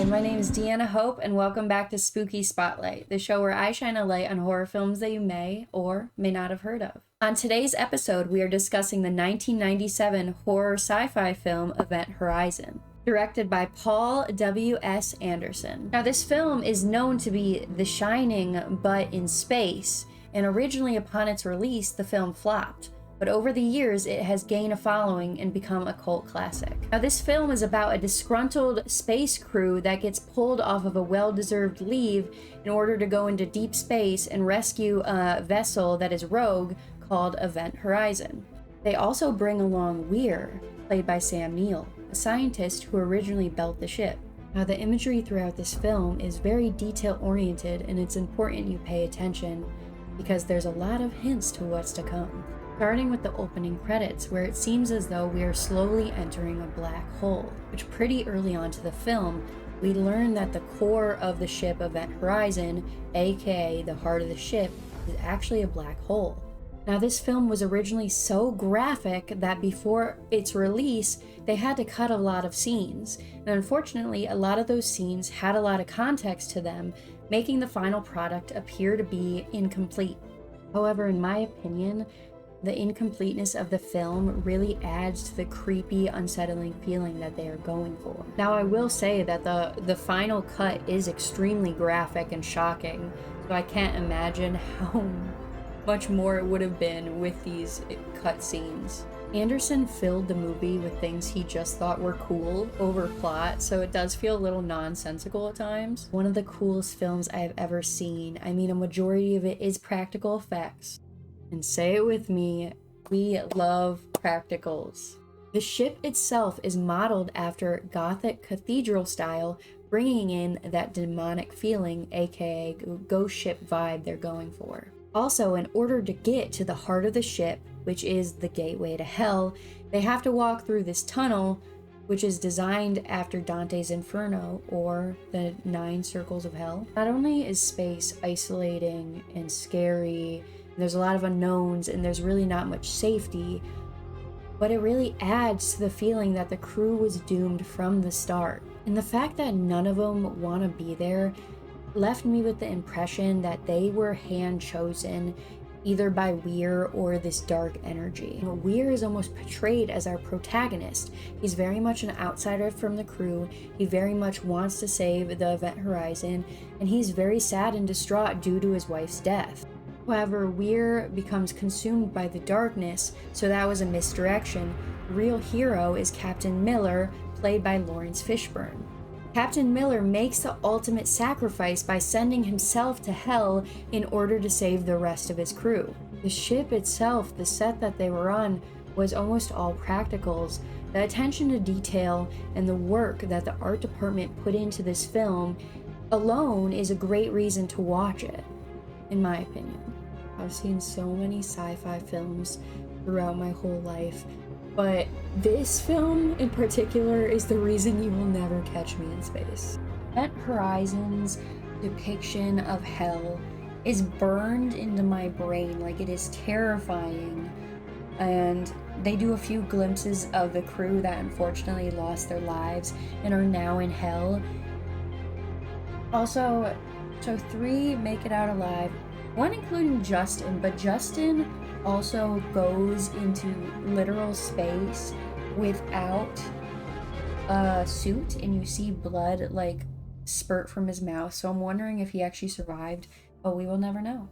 Hi, my name is Deanna Hope, and welcome back to Spooky Spotlight, the show where I shine a light on horror films that you may or may not have heard of. On today's episode, we are discussing the 1997 horror sci-fi film Event Horizon, directed by Paul W.S. Anderson. Now, this film is known to be The Shining, but in space, and originally upon its release, the film flopped. But over the years, it has gained a following and become a cult classic. Now, this film is about a disgruntled space crew that gets pulled off of a well-deserved leave in order to go into deep space and rescue a vessel that is rogue called Event Horizon. They also bring along Weir, played by Sam Neill, a scientist who originally built the ship. Now, the imagery throughout this film is very detail-oriented, and it's important you pay attention because there's a lot of hints to what's to come. Starting with the opening credits, where it seems as though we are slowly entering a black hole, which pretty early on to the film, we learn that the core of the ship Event Horizon, aka the heart of the ship, is actually a black hole. Now, this film was originally so graphic that before its release, they had to cut a lot of scenes, and unfortunately, a lot of those scenes had a lot of context to them, making the final product appear to be incomplete. However, in my opinion, the incompleteness of the film really adds to the creepy, unsettling feeling that they are going for. Now, I will say that the final cut is extremely graphic and shocking, so I can't imagine how much more it would have been with these cut scenes. Anderson filled the movie with things he just thought were cool over plot, so it does feel a little nonsensical at times. One of the coolest films I have ever seen. I mean, a majority of it is practical effects. And say it with me, we love practicals. The ship itself is modeled after Gothic cathedral style, bringing in that demonic feeling, aka ghost ship vibe they're going for. Also, in order to get to the heart of the ship, which is the gateway to hell, they have to walk through this tunnel, which is designed after Dante's Inferno, or the 9 circles of hell. Not only is space isolating and scary, there's a lot of unknowns, and there's really not much safety, but it really adds to the feeling that the crew was doomed from the start. And the fact that none of them want to be there left me with the impression that they were hand-chosen either by Weir or this dark energy. Weir is almost portrayed as our protagonist. He's very much an outsider from the crew, he very much wants to save the Event Horizon, and he's very sad and distraught due to his wife's death. However, Weir becomes consumed by the darkness, so that was a misdirection. The real hero is Captain Miller, played by Lawrence Fishburne. Captain Miller makes the ultimate sacrifice by sending himself to hell in order to save the rest of his crew. The ship itself, the set that they were on, was almost all practicals. The attention to detail and the work that the art department put into this film alone is a great reason to watch it, in my opinion. I've seen so many sci-fi films throughout my whole life, but this film in particular is the reason you will never catch me in space. Event Horizon's depiction of hell is burned into my brain, like it is terrifying, and they do a few glimpses of the crew that unfortunately lost their lives and are now in hell. Also, so 3 make it out alive, 1 including Justin, but Justin also goes into literal space without a suit, and you see blood like spurt from his mouth, so I'm wondering if he actually survived, but we will never know.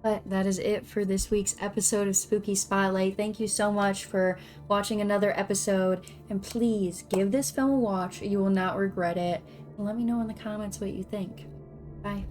But that is it for this week's episode of Spooky Spotlight. Thank you so much for watching another episode, and please give this film a watch. You will not regret it. And let me know in the comments what you think. Bye.